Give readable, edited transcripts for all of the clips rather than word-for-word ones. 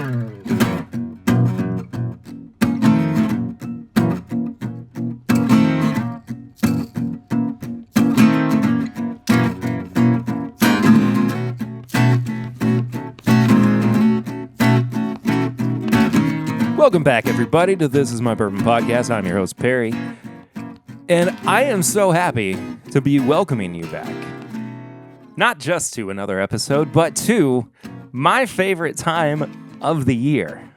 Welcome back, everybody, to This Is My Bourbon Podcast. I'm your host, Perry, and I am so happy to be welcoming you back. Not just to another episode, but to my favorite time of the year.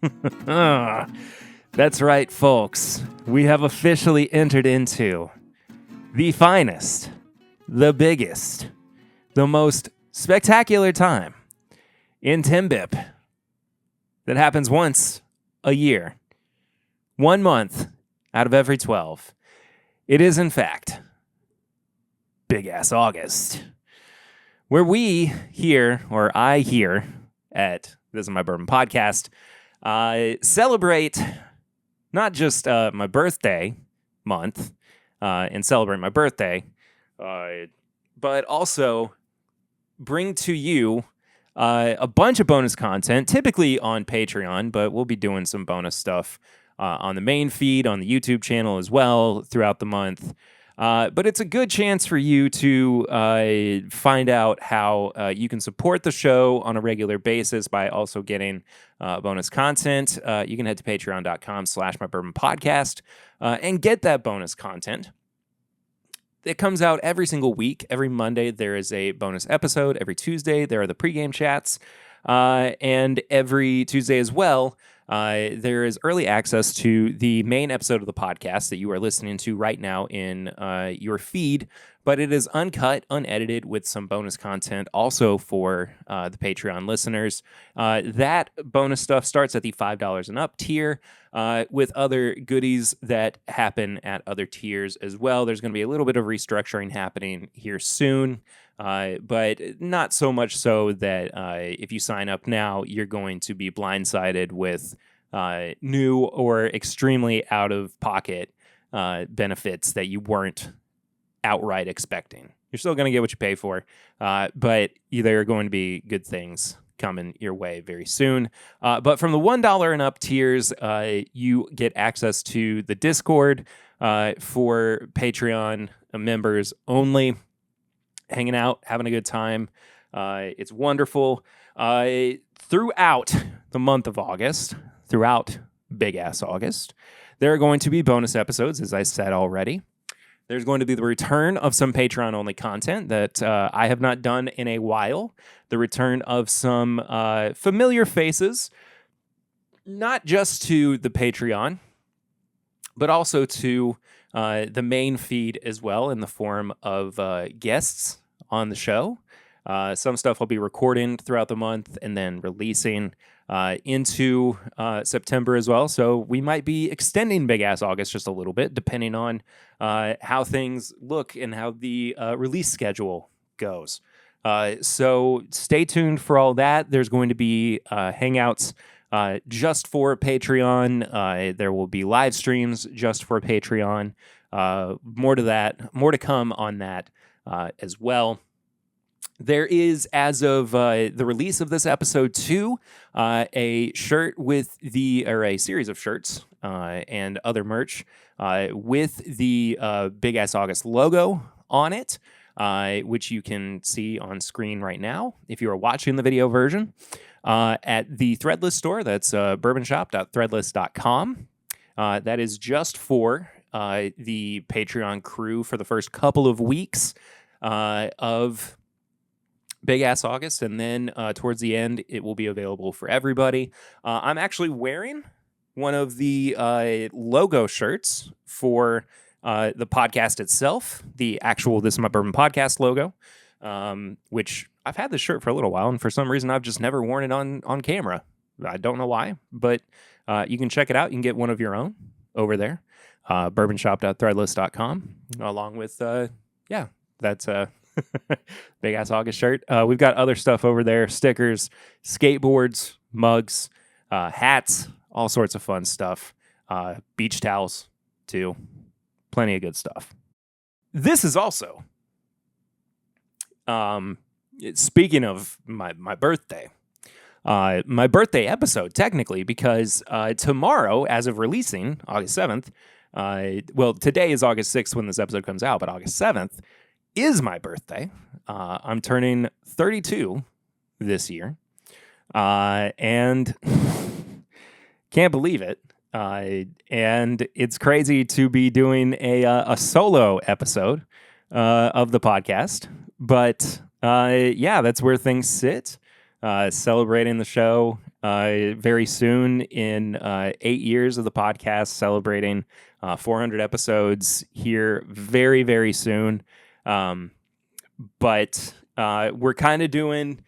That's right, folks. We have officially entered into the finest, the biggest, the most spectacular time in Timbip that happens once a year, 1 month out of every 12. It is, in fact, Big Ass August, where we here, or I here at This Is My Bourbon Podcast, celebrate not just my birthday month and celebrate my birthday, but also bring to you a bunch of bonus content, typically on Patreon, but we'll be doing some bonus stuff on the main feed, on the YouTube channel as well throughout the month. But it's a good chance for you to find out how you can support the show on a regular basis by also getting bonus content. You can head to patreon.com/mybourbonpodcast and get that bonus content. It comes out every single week. Every Monday, there is a bonus episode. Every Tuesday, there are the pregame chats. And every Tuesday as well, there is early access to the main episode of the podcast that you are listening to right now in your feed. But it is uncut, unedited, with some bonus content also for the Patreon listeners. That bonus stuff starts at the $5 and up tier, with other goodies that happen at other tiers as well. There's going to be a little bit of restructuring happening here soon, but not so much so that if you sign up now, you're going to be blindsided with new or extremely out-of-pocket benefits that you weren't outright expecting. You're still going to get what you pay for, but there are going to be good things coming your way very soon. But from the $1 and up tiers, you get access to the Discord for Patreon members only, hanging out, having a good time. It's wonderful. Throughout the month of August, throughout Big Ass August, there are going to be bonus episodes, as I said already. There's going to be the return of some Patreon-only content that I have not done in a while. The return of some familiar faces, not just to the Patreon, but also to the main feed as well, in the form of guests on the show. Some stuff I'll be recording throughout the month and then releasing into September as well. So we might be extending Big Ass August just a little bit, depending on how things look and how the release schedule goes. So stay tuned for all that. There's going to be hangouts just for Patreon. There will be live streams just for Patreon. More to come on that as well. There is, as of the release of this episode 2, a shirt with a series of shirts and other merch with the Big Ass August logo on it, which you can see on screen right now if you are watching the video version, at the Threadless store. That's bourbonshop.threadless.com. That is just for the Patreon crew for the first couple of weeks of Big Ass August, and then towards the end, it will be available for everybody. I'm actually wearing one of the logo shirts for the podcast itself, the actual This Is My Bourbon Podcast logo, which I've had this shirt for a little while, and for some reason, I've just never worn it on camera. I don't know why, but you can check it out. You can get one of your own over there, bourbonshop.threadless.com, along with, that's Big Ass August shirt. We've got other stuff over there: stickers, skateboards, mugs, hats, all sorts of fun stuff. Beach towels, too. Plenty of good stuff. This is also, speaking of my birthday, my birthday episode, technically, because tomorrow, as of releasing, August 7th, today is August 6th when this episode comes out, but August 7th is my birthday. I'm turning 32 this year, and can't believe it. And it's crazy to be doing a solo episode of the podcast, but that's where things sit. Celebrating the show very soon in 8 years of the podcast, celebrating 400 episodes here very, very soon. But we're kind of doing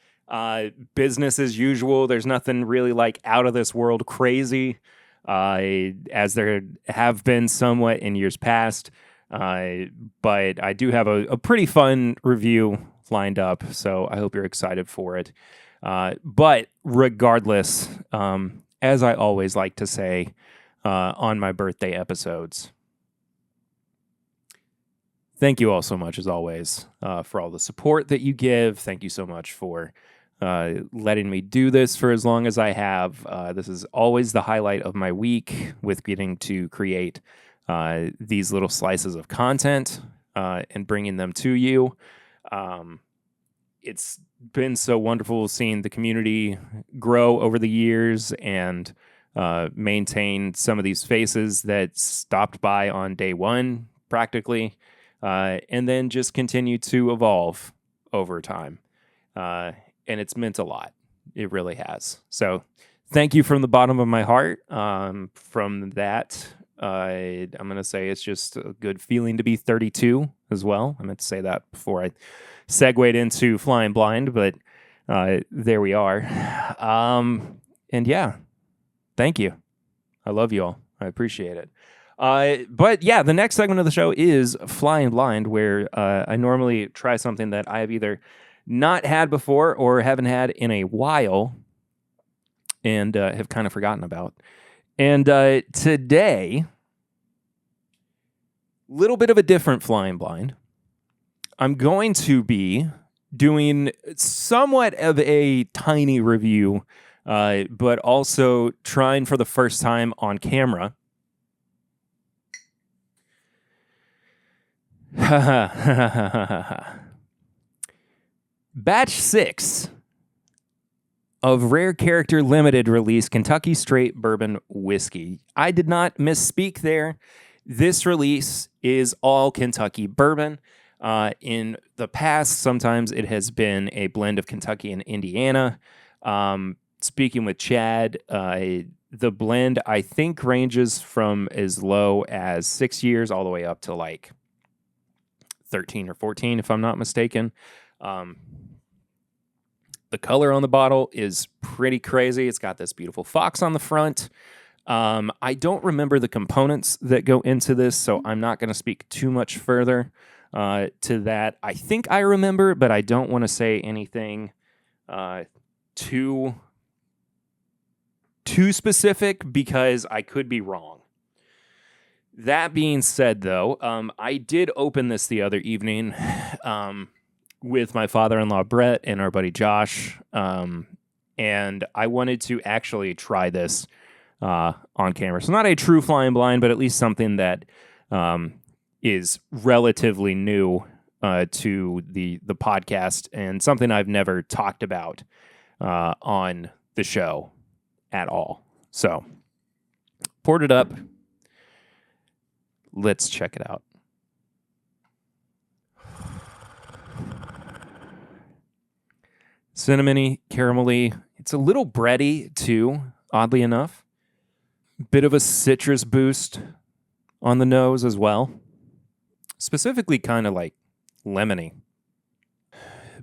business as usual. There's nothing really like out of this world crazy, as there have been somewhat in years past. But I do have a pretty fun review lined up, so I hope you're excited for it. But regardless, as I always like to say on my birthday episodes, thank you all so much, as always, for all the support that you give. Thank you so much for letting me do this for as long as I have. This is always the highlight of my week, with getting to create these little slices of content and bringing them to you. It's been so wonderful seeing the community grow over the years and maintain some of these faces that stopped by on day one, practically, and then just continue to evolve over time. And it's meant a lot. It really has. So thank you from the bottom of my heart. From that, I'm going to say it's just a good feeling to be 32 as well. I meant to say that before I segued into Flying Blind, but there we are. And yeah, thank you. I love you all. I appreciate it. But yeah, the next segment of the show is Flying Blind, where I normally try something that I have either not had before or haven't had in a while and have kind of forgotten about. And today, little bit of a different Flying Blind. I'm going to be doing somewhat of a tiny review, but also trying for the first time on camera. Batch 6 of Rare Character Limited Release Kentucky Straight Bourbon Whiskey. I did not misspeak there. This release is all Kentucky bourbon. In the past, sometimes it has been a blend of Kentucky and Indiana. Speaking with Chad, the blend, I think, ranges from as low as 6 years all the way up to like 13 or 14, if I'm not mistaken. The color on the bottle is pretty crazy. It's got this beautiful fox on the front. I don't remember the components that go into this, so I'm not going to speak too much further to that. I think I remember, but I don't want to say anything too specific because I could be wrong. That being said, though, I did open this the other evening with my father-in-law, Brett, and our buddy, Josh, and I wanted to actually try this on camera. So not a true Flying Blind, but at least something that is relatively new to the podcast and something I've never talked about on the show at all. So poured it up. Let's check it out. Cinnamony, caramelly. It's a little bready too, oddly enough. Bit of a citrus boost on the nose as well. Specifically kind of like lemony.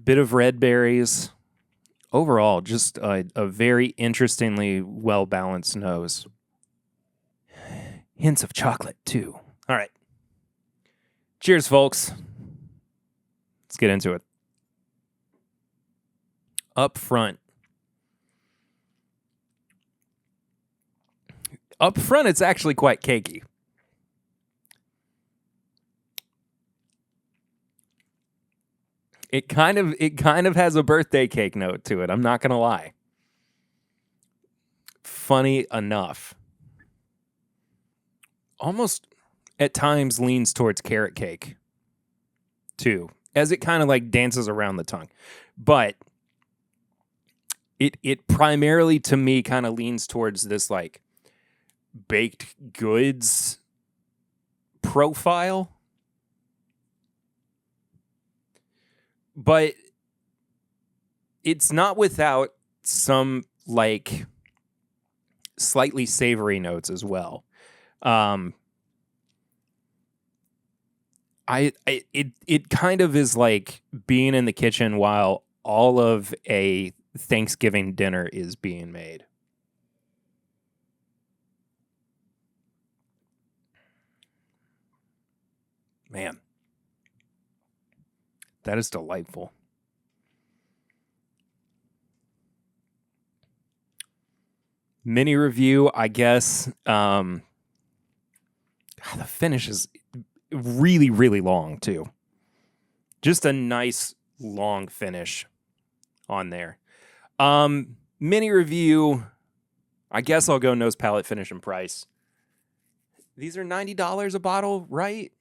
Bit of red berries. Overall, just a very interestingly well-balanced nose. Hints of chocolate too. All right. Cheers, folks. Let's get into it. Up front. Up front, it's actually quite cakey. It kind of has a birthday cake note to it. I'm not gonna lie. funny enough. Almost at times leans towards carrot cake, too, as it kind of like dances around the tongue. But it primarily, to me, kind of leans towards this like baked goods profile. But it's not without some like slightly savory notes as well. It kind of is like being in the kitchen while all of a Thanksgiving dinner is being made. Man, that is delightful. Mini review, I guess. The finish is really, really long, too. Just a nice, long finish on there. Mini review, I guess I'll go nose, palate, finish, and price. These are $90 a bottle, right?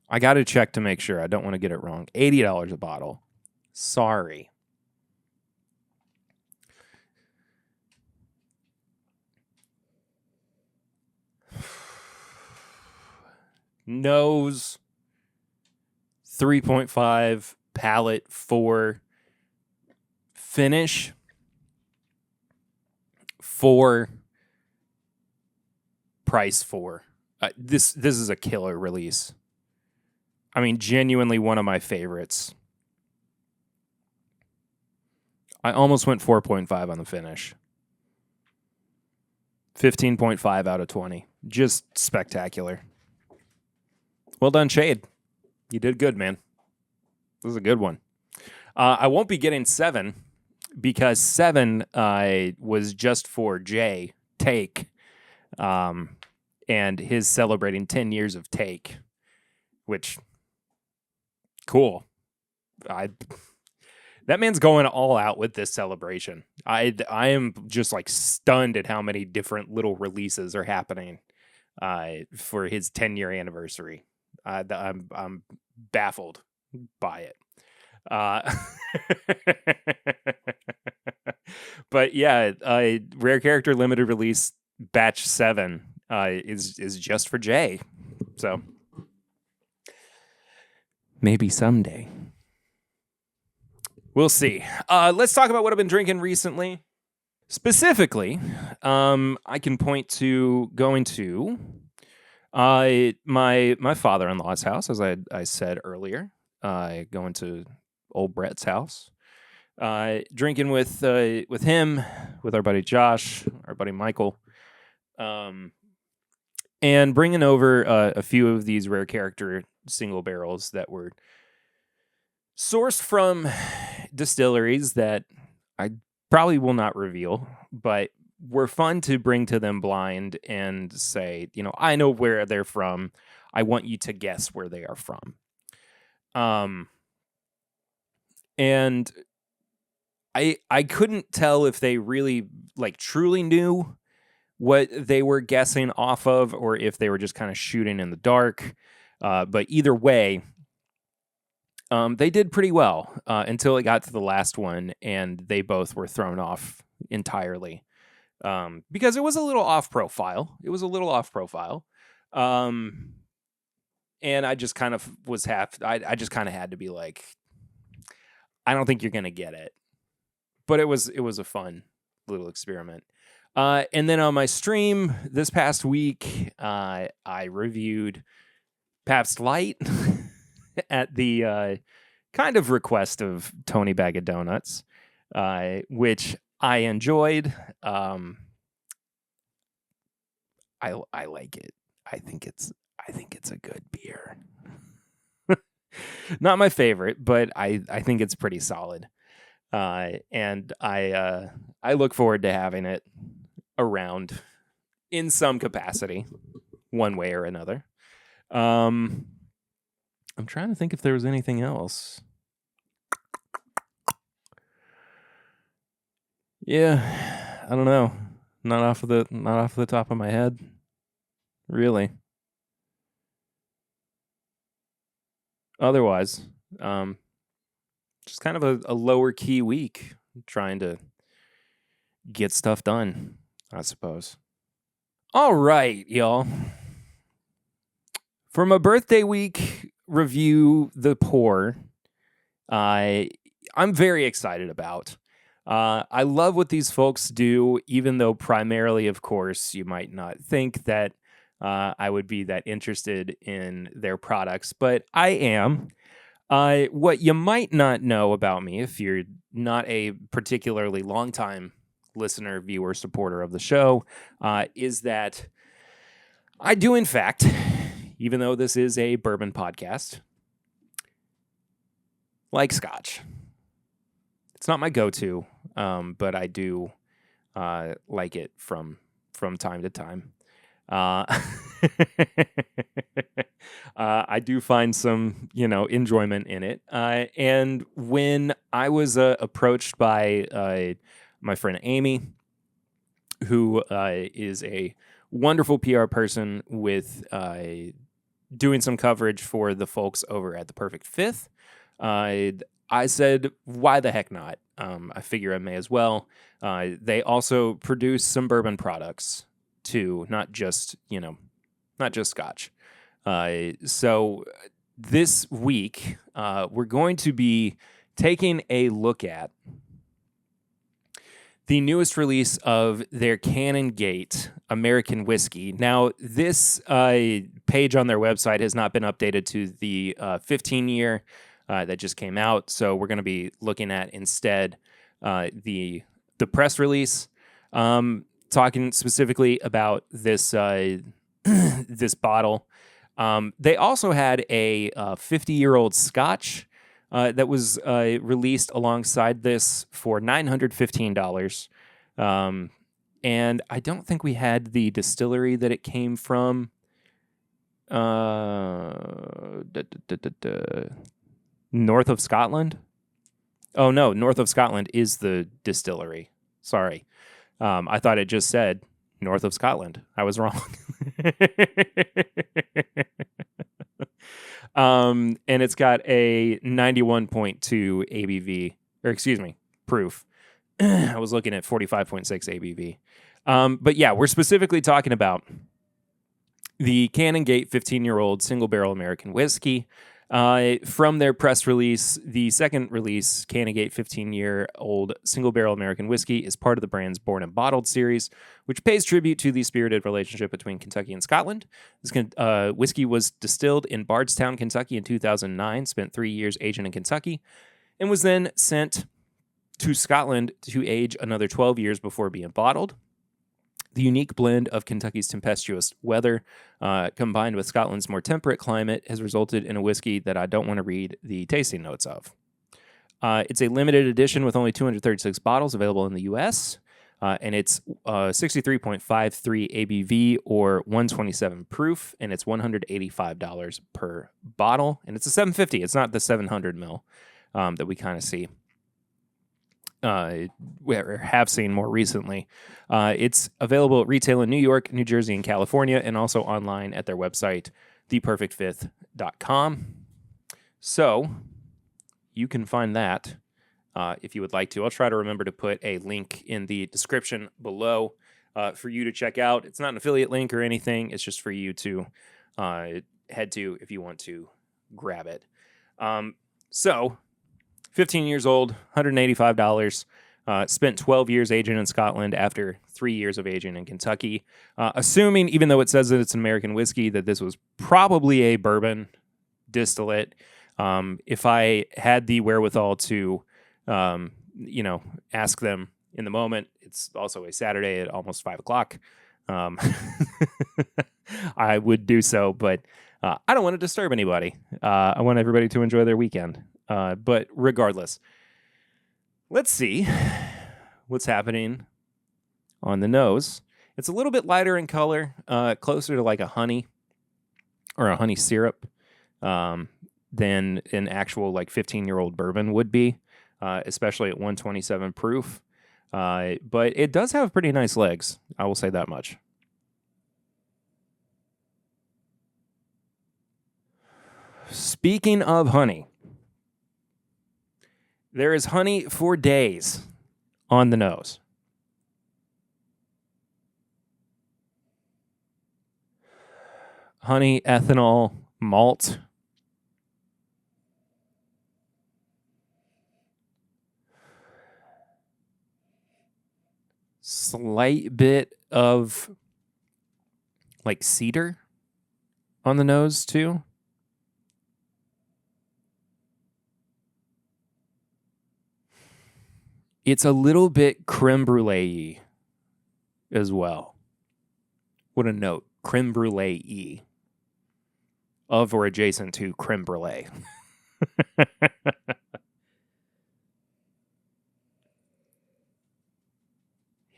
I got to check to make sure. I don't want to get it wrong. $80 a bottle. Sorry. Nose 3.5, palate 4, finish 4, price 4. This is a killer release. I mean, genuinely one of my favorites. I almost went 4.5 on the finish. 15.5 out of 20. Just spectacular. Well done, Shade. You did good, man. This is a good one. I won't be getting 7 because 7 was just for Jay, Take, and his celebrating 10 years of Take, which, cool. That man's going all out with this celebration. I am just like stunned at how many different little releases are happening for his 10-year anniversary. I'm baffled by it. But yeah, rare character limited release batch 7 is just for Jay. So maybe someday. We'll see. Let's talk about what I've been drinking recently. Specifically, I can point to going to my father-in-law's house, as I said earlier. Going to old Brett's house, drinking with him, with our buddy Josh, our buddy Michael, and bringing over a few of these rare character single barrels that were sourced from distilleries that I probably will not reveal, but were fun to bring to them blind and say, I know where they're from. I want you to guess where they are from. And I couldn't tell if they really truly knew what they were guessing off of, or if they were just kind of shooting in the dark. But either way, they did pretty well until it got to the last one, and they both were thrown off entirely because it was a little off profile. And I just kind of was I just kind of had to be like, I don't think you're gonna get it. But it was a fun little experiment. And then on my stream this past week, I reviewed Pabst Light at the kind of request of Tony Bag of Donuts, which I enjoyed. I like it. I think it's a good beer. Not my favorite, but I think it's pretty solid. And I look forward to having it around in some capacity, one way or another. I'm trying to think if there was anything else. Yeah, I don't know. Not off the top of my head. Really. Otherwise, just kind of a lower key week, trying to get stuff done, I suppose. All right, y'all. For my birthday week review, The Pour, I'm very excited about. I love what these folks do, even though primarily, of course, you might not think that I would be that interested in their products, but I am. What you might not know about me, if you're not a particularly long-time listener, viewer, supporter of the show, is that I do, in fact, even though this is a bourbon podcast, like scotch. It's not my go-to, but I do like it from time to time. I do find some, enjoyment in it. And when I was approached by my friend Amy, who is a wonderful PR person with doing some coverage for the folks over at The Perfect Fifth, I said, why the heck not? I figure I may as well. They also produce some bourbon products too, not just scotch. So this week, we're going to be taking a look at the newest release of their Canongate American whiskey. Now, this page on their website has not been updated to the 15-year that just came out, so we're going to be looking at instead the press release, talking specifically about this this bottle. They also had a 50-year-old Scotch that was released alongside this for $915. And I don't think we had the distillery that it came from. North of Scotland? Oh, no, North of Scotland is the distillery. Sorry. I thought it just said North of Scotland. I was wrong. And it's got a 91.2 ABV, or excuse me, proof. I was looking at 45.6 ABV. But yeah, we're specifically talking about the Canongate 15-year-old single barrel American whiskey. From their press release, the second release, Canongate 15-year-old single barrel American whiskey, is part of the brand's Born and Bottled series, which pays tribute to the spirited relationship between Kentucky and Scotland. This whiskey was distilled in Bardstown, Kentucky in 2009, spent 3 years aging in Kentucky, and was then sent to Scotland to age another 12 years before being bottled. The unique blend of Kentucky's tempestuous weather combined with Scotland's more temperate climate has resulted in a whiskey that I don't want to read the tasting notes of. It's a limited edition with only 236 bottles available in the U.S., and it's 63.53 ABV or 127 proof, and it's $185 per bottle, and it's a 750. It's not the 700 mil that we kind of see. We have seen more recently. It's available at retail in New York, New Jersey, and California, and also online at their website, theperfectfifth.com. So you can find that if you would like to. I'll try to remember to put a link in the description below for you to check out. It's not an affiliate link or anything. It's just for you to head to if you want to grab it. So 15 years old, $185. Spent 12 years aging in Scotland after 3 years of aging in Kentucky. Assuming, even though it says that it's an American whiskey, that this was probably a bourbon distillate. If I had the wherewithal to, ask them in the moment, it's also a Saturday at almost 5 o'clock. I would do so, but I don't want to disturb anybody. I want everybody to enjoy their weekend. But regardless, let's see what's happening on the nose. It's a little bit lighter in color, closer to like a honey or a honey syrup than an actual like 15-year-old bourbon would be, especially at 127 proof. But it does have pretty nice legs. I will say that much. Speaking of honey, there is honey for days on the nose. Honey, ethanol, malt. Slight bit of like cedar on the nose too. It's a little bit creme brulee as well. What a note. Creme brulee of or adjacent to creme brulee.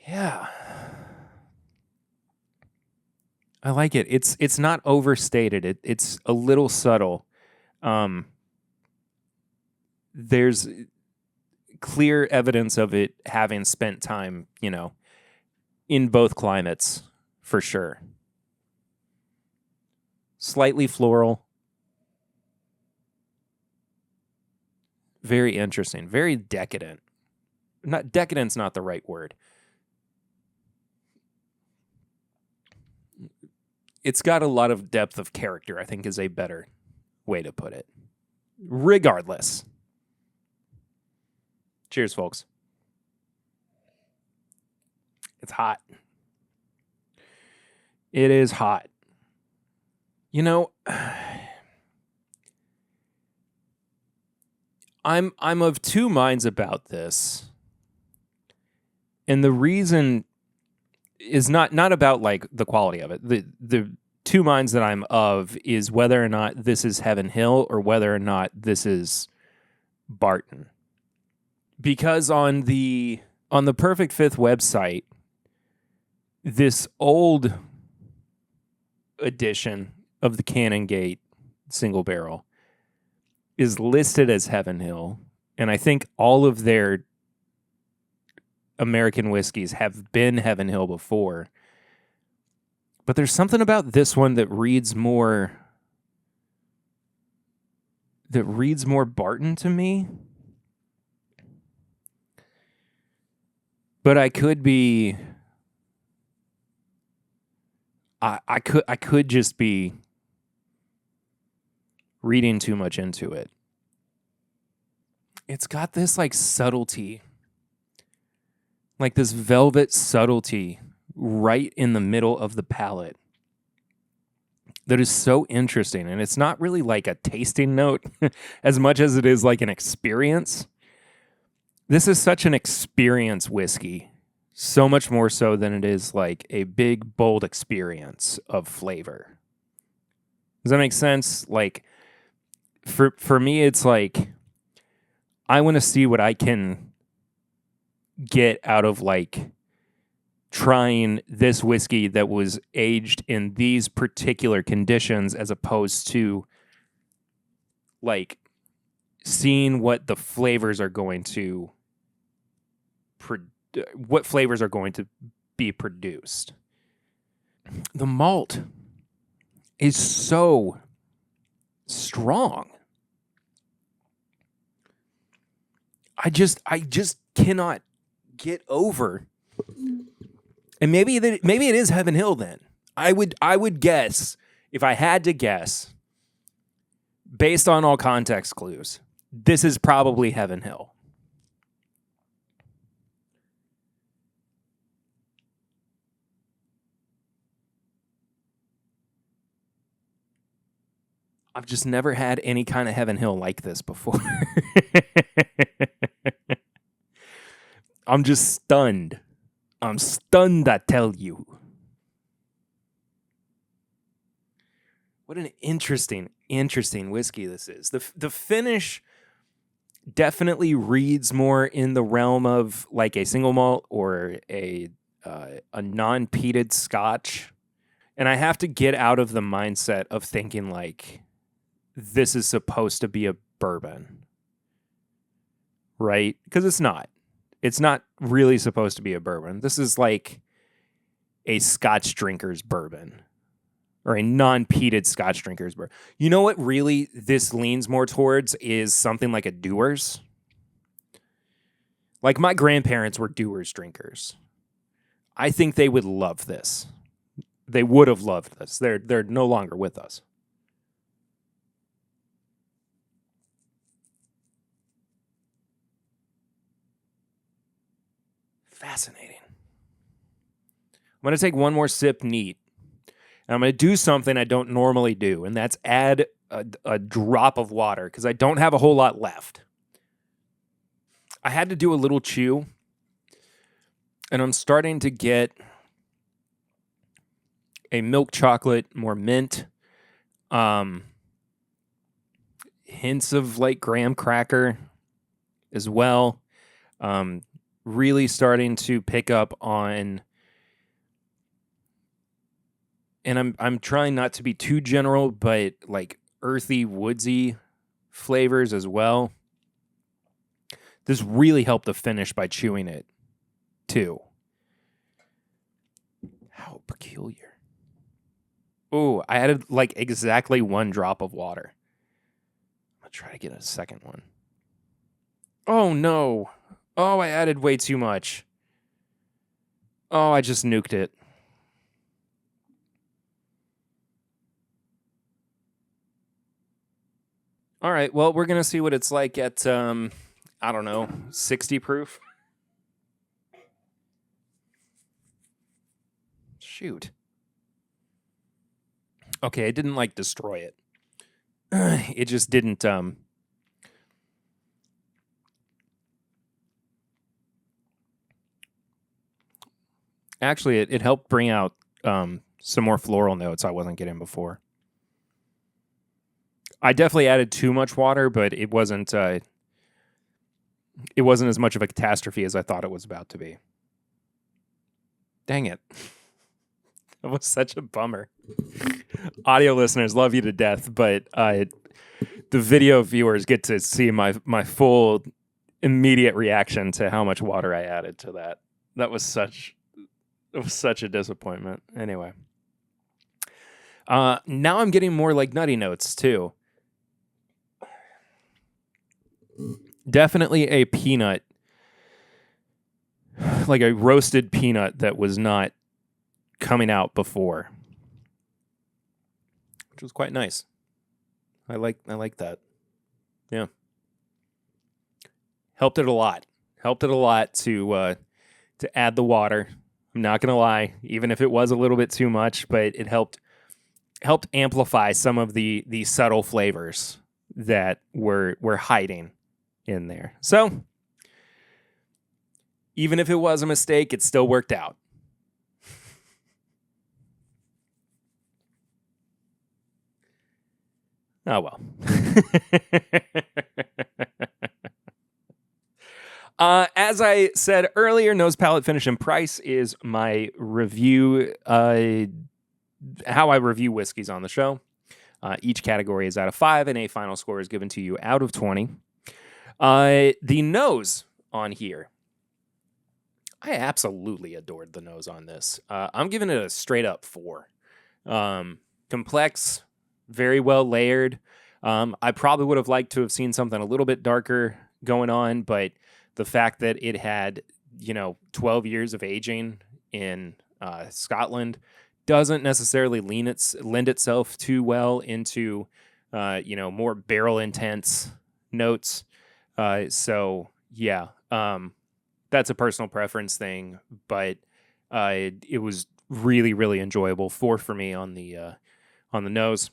Yeah. I like it. It's not overstated. It's a little subtle. There's clear evidence of it having spent time, in both climates for sure. Slightly floral. Very interesting. Very decadent. Not decadent's not the right word. It's got a lot of depth of character, I think is a better way to put it. Regardless. Cheers, folks. It's hot. It is hot. I'm of two minds about this. And the reason is not about like the quality of it. The two minds that I'm of is whether or not this is Heaven Hill or whether or not this is Barton. Because on the Perfect Fifth website, this old edition of the Canongate single barrel is listed as Heaven Hill, and I think all of their American whiskeys have been Heaven Hill before. But there's something about this one that reads more Barton to me. But I could be I could just be reading too much into it. It's got this like subtlety. Like this velvet subtlety right in the middle of the palate that is so interesting. And it's not really like a tasting note as much as it is like an experience. This is such an experience whiskey, so much more so than it is like a big, bold experience of flavor. Does that make sense? Like, for me, it's like, I want to see what I can get out of like trying this whiskey that was aged in these particular conditions as opposed to like seeing what the flavors are going to be produced. The malt is so strong. I just cannot get over. And maybe it is Heaven Hill then. I would guess, if I had to guess, based on all context clues, this is probably Heaven Hill. I've just never had any kind of Heaven Hill like this before. I'm just stunned. I'm stunned, I tell you. What an interesting whiskey this is. The finish definitely reads more in the realm of like a single malt or a non-peated Scotch. And I have to get out of the mindset of thinking like this is supposed to be a bourbon. Right? Because it's not. It's not really supposed to be a bourbon. This is like a Scotch drinker's bourbon or a non-peated Scotch drinker's bourbon. You know what really this leans more towards is something like a Dewar's. Like my grandparents were Dewar's drinkers. I think they would love this. They would have loved this. They're no longer with us. Fascinating. I'm going to take one more sip neat. And I'm going to do something I don't normally do, and that's add a drop of water because I don't have a whole lot left. I had to do a little chew, and I'm starting to get a milk chocolate, more mint, hints of like graham cracker as well. Really starting to pick up on, and I'm trying not to be too general, but like earthy, woodsy flavors as well. This really helped the finish by chewing it too. How peculiar. Oh, I added like exactly one drop of water. I'm going to try to get a second one. Oh no. Oh, I added way too much. Oh, I just nuked it. All right, well, we're going to see what it's like at, I don't know, 60 proof. Shoot. Okay, it didn't, like, destroy it. It just didn't, Actually, it helped bring out some more floral notes I wasn't getting before. I definitely added too much water, but it wasn't as much of a catastrophe as I thought it was about to be. Dang it. That was such a bummer. Audio listeners love you to death, but the video viewers get to see my full immediate reaction to how much water I added to that. It was such a disappointment. Anyway. Now I'm getting more like nutty notes too. Definitely a peanut, like a roasted peanut that was not coming out before, which was quite nice. I like that. Yeah. Helped it a lot to add the water. I'm not going to lie, even if it was a little bit too much, but it helped amplify some of the subtle flavors that were hiding in there. So, even if it was a mistake, it still worked out. Oh well. As I said earlier, nose, palate, finish, and price is my review, how I review whiskeys on the show. Each category is out of 5, and a final score is given to you out of 20. The nose on here, I absolutely adored the nose on this. I'm giving it a straight up 4. Complex, very well layered. I probably would have liked to have seen something a little bit darker going on, but the fact that it had, 12 years of aging in Scotland doesn't necessarily lend itself too well into, more barrel intense notes. So yeah, that's a personal preference thing, but it was really, really enjoyable. 4 for me on the nose.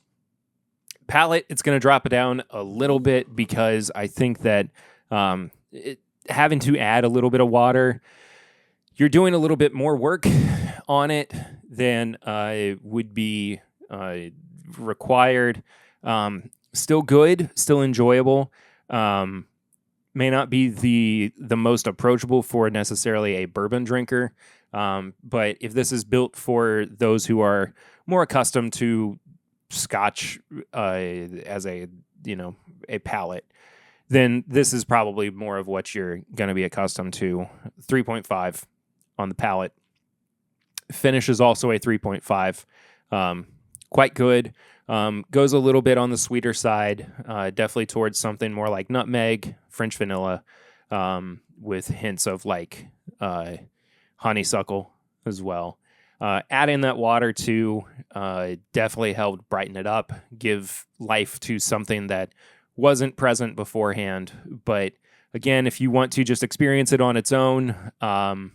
Palate, it's going to drop it down a little bit because I think that having to add a little bit of water, you're doing a little bit more work on it than would be required. Still good, still enjoyable. May not be the most approachable for necessarily a bourbon drinker, but if this is built for those who are more accustomed to Scotch as a palate, then this is probably more of what you're going to be accustomed to. 3.5 on the palate. Finish is also a 3.5. Quite good. Goes a little bit on the sweeter side, definitely towards something more like nutmeg, French vanilla, with hints of like honeysuckle as well. Adding that water too definitely helped brighten it up, give life to something that wasn't present beforehand. But again, if you want to just experience it on its own, that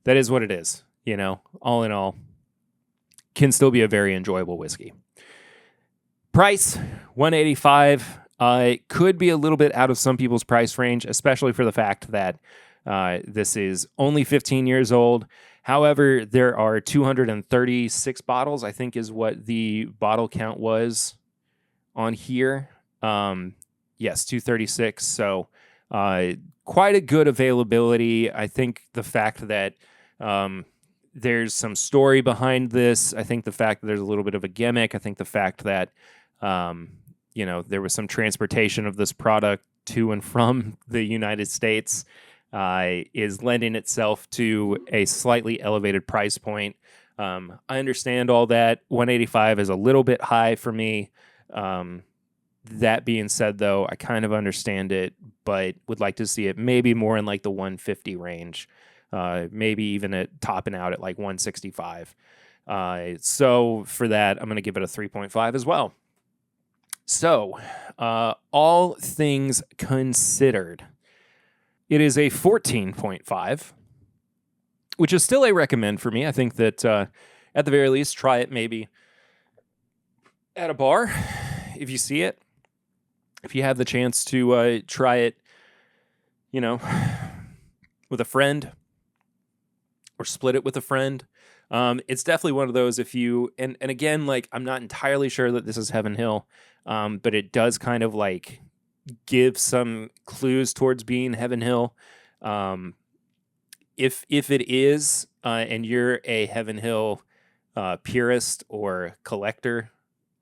is what it is. All in all, can still be a very enjoyable whiskey. Price, $185. It could be a little bit out of some people's price range, especially for the fact that this is only 15 years old. However, there are 236 bottles, I think is what the bottle count was on here. Yes, 236. So quite a good availability. I think the fact that there's some story behind this. I think the fact that there's a little bit of a gimmick. I think the fact that, there was some transportation of this product to and from the United States is lending itself to a slightly elevated price point. I understand all that. $185 is a little bit high for me. That being said, though, I kind of understand it, but would like to see it maybe more in like the $150 range. Maybe even topping out at like $165. So for that, I'm going to give it a 3.5 as well. So all things considered, it is a 14.5, which is still a recommend for me. I think that at the very least, try it maybe at a bar if you see it. If you have the chance to try it, with a friend, or split it with a friend. It's definitely one of those if you, and again, like, I'm not entirely sure that this is Heaven Hill, but it does kind of like give some clues towards being Heaven Hill. If it is, and you're a Heaven Hill purist or collector,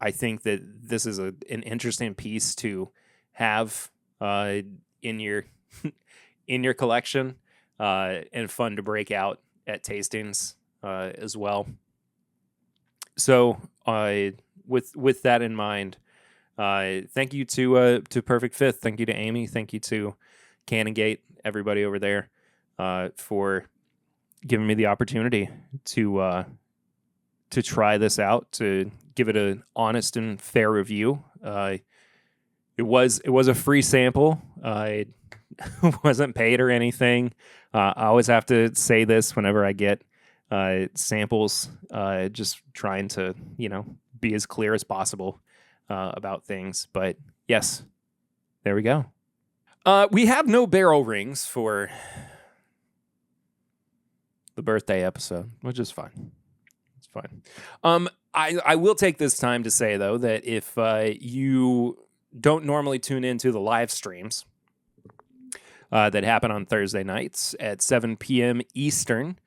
I think that this is an interesting piece to have in your in your collection, and fun to break out at tastings as well. So with that in mind, thank you to Perfect Fifth. Thank you to Amy. Thank you to Canongate, everybody over there, for giving me the opportunity to try this out, to give it an honest and fair review. It was a free sample. I wasn't paid or anything. I always have to say this whenever I get samples, just trying to, be as clear as possible about things. But yes, there we go. We have no barrel rings for the birthday episode, which is fine. It's fine. I will take this time to say, though, that if you don't normally tune into the live streams that happen on Thursday nights at 7 p.m. Eastern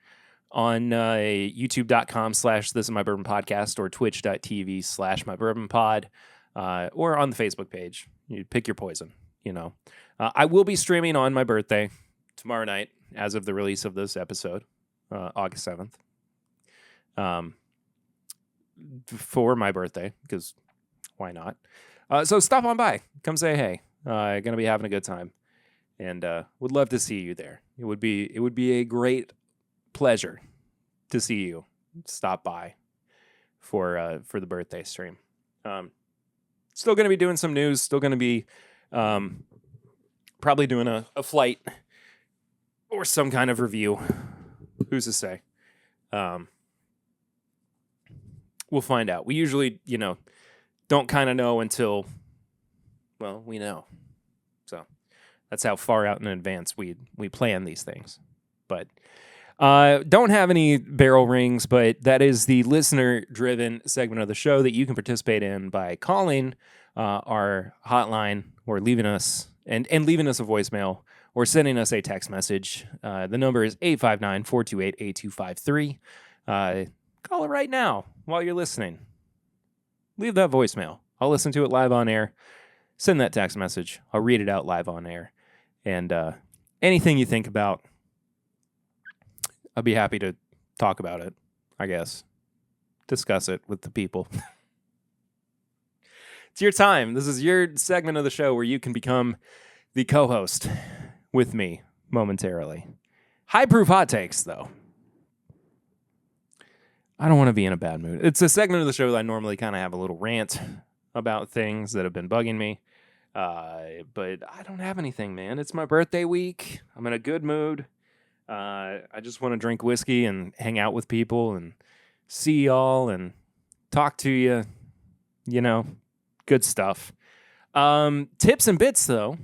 on youtube.com/thisismybourbonpodcast or twitch.tv/mybourbonpod, or on the Facebook page. You pick your poison, I will be streaming on my birthday tomorrow night as of the release of this episode, August 7th. For my birthday, because why not? So stop on by. Come say hey. Going to be having a good time. And would love to see you there. It would be a great pleasure to see you stop by for the birthday stream. Still going to be doing some news. Still going to be probably doing a flight or some kind of review. Who's to say? We'll find out. We usually, don't kind of know until, well, we know. So that's how far out in advance we plan these things. But don't have any barrel rings, but that is the listener-driven segment of the show that you can participate in by calling our hotline or leaving us a voicemail or sending us a text message. The number is 859-428-8253. Call it right now while you're listening. Leave that voicemail. I'll listen to it live on air. send that text message. I'll read it out live on air. And anything you think about, I'll be happy to talk about it, I guess. Discuss it with the people. It's your time. This is your segment of the show where you can become the co-host with me momentarily. High proof hot takes, though. I don't want to be in a bad mood. It's a segment of the show that I normally kind of have a little rant about things that have been bugging me. But I don't have anything, man. It's my birthday week. I'm in a good mood. I just want to drink whiskey and hang out with people and see y'all and talk to you. You know, good stuff. Tips and bits, though.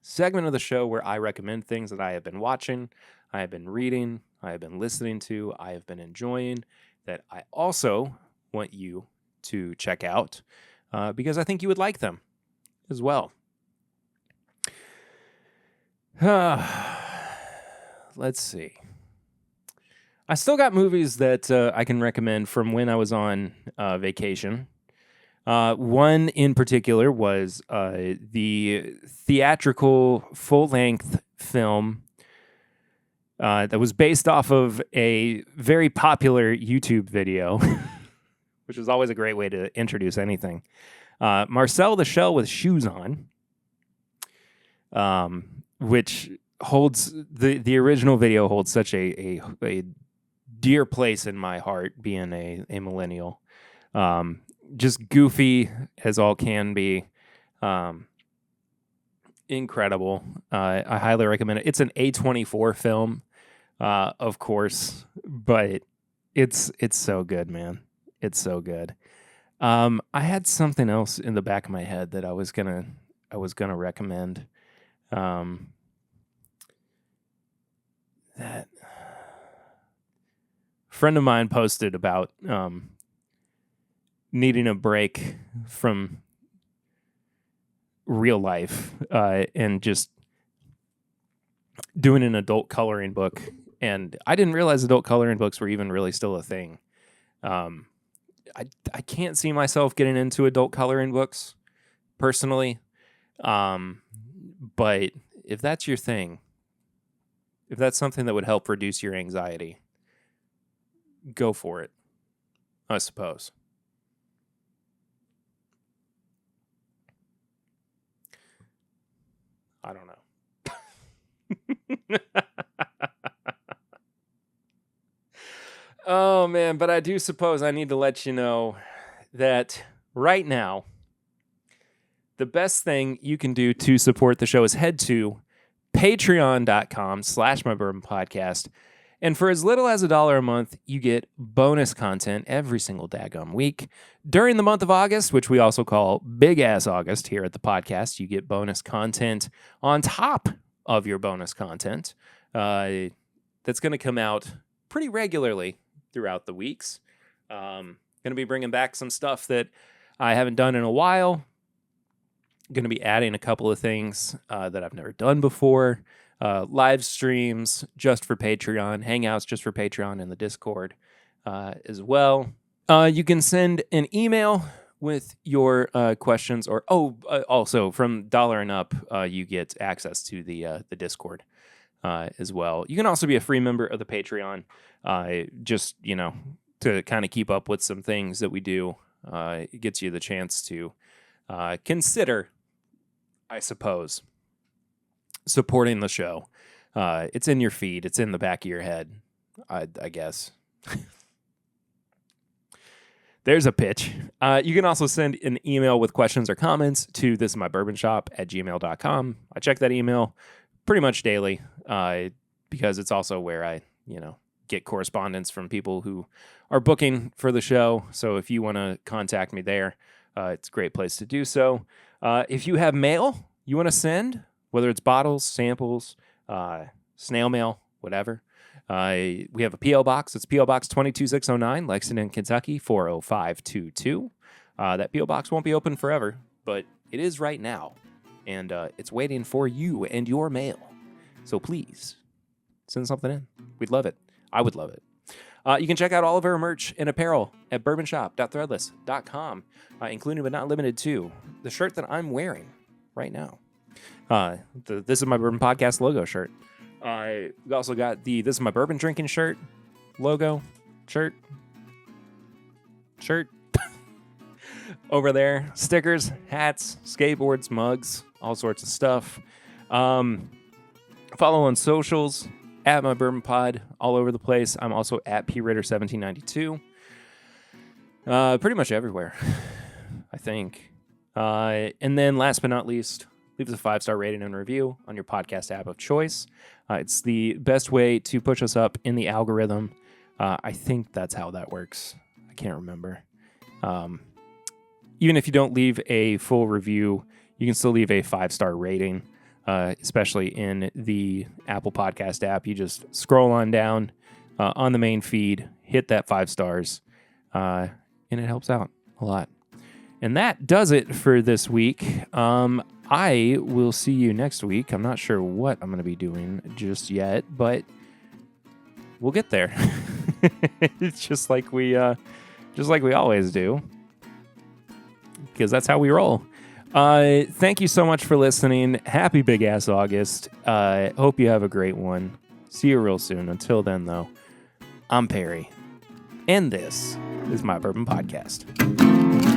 Segment of the show where I recommend things that I have been watching, I have been reading, I have been listening to, I have been enjoying, that I also want you to check out because I think you would like them as well. Let's see. I still got movies that I can recommend from when I was on vacation. One in particular was the theatrical full-length film that was based off of a very popular YouTube video, which is always a great way to introduce anything. Marcel the Shell with Shoes On, which holds the original video holds such a dear place in my heart, being a millennial. Just goofy as all can be. Incredible. I highly recommend it. It's an A24 film, of course, but it's so good, man. It's so good. I had something else in the back of my head that I was gonna recommend. That friend of mine posted about needing a break from real life and just doing an adult coloring book. And I didn't realize adult coloring books were even really still a thing. I can't see myself getting into adult coloring books personally. But if that's your thing, if that's something that would help reduce your anxiety, go for it, I suppose. I don't know. Oh, man, but I do suppose I need to let you know that right now, the best thing you can do to support the show is head to patreon.com/mybourbonpodcast. And for as little as $1 a month, you get bonus content every single daggum week. During the month of August, which we also call Big Ass August here at the podcast, you get bonus content on top of your bonus content. That's going to come out pretty regularly throughout the weeks. Going to be bringing back some stuff that I haven't done in a while. Going to be adding a couple of things that I've never done before. Live streams just for Patreon, hangouts just for Patreon in the Discord as well. You can send an email with your questions, or also from $1 and up, you get access to the Discord as well. You can also be a free member of the Patreon, just to kind of keep up with some things that we do. It gets you the chance to consider, I suppose, supporting the show. It's in your feed. It's in the back of your head, I guess. There's a pitch. You can also send an email with questions or comments to thisismybourbonshop@gmail.com. I check that email pretty much daily because it's also where I, get correspondence from people who are booking for the show. So if you want to contact me there, it's a great place to do so. If you have mail you want to send, whether it's bottles, samples, snail mail, whatever, we have a P.O. Box. It's P.O. Box 22609, Lexington, Kentucky, 40522. That P.O. Box won't be open forever, but it is right now, and it's waiting for you and your mail. So please, send something in. We'd love it. I would love it. You can check out all of our merch and apparel at bourbonshop.threadless.com, including but not limited to the shirt that I'm wearing right now. This is my Bourbon Podcast logo shirt. We also got the This is my Bourbon drinking shirt logo shirt over there. Stickers, hats, skateboards, mugs, all sorts of stuff. Follow on socials at my Bourbon Pod all over the place. I'm also at PRitter1792. Pretty much everywhere, I think. And then last but not least, leave us a 5-star rating and review on your podcast app of choice. It's the best way to push us up in the algorithm. I think that's how that works. I can't remember. Even if you don't leave a full review, you can still leave a 5-star rating, especially in the Apple Podcast app. You just scroll on down on the main feed, hit that 5 stars, and it helps out a lot. And that does it for this week. I will see you next week. I'm not sure what I'm going to be doing just yet, but we'll get there. It's just like we always do, because that's how we roll. Thank you so much for listening. Happy Big Ass August. Hope you have a great one. See you real soon. Until then, though, I'm Perry, and this is my Bourbon Podcast.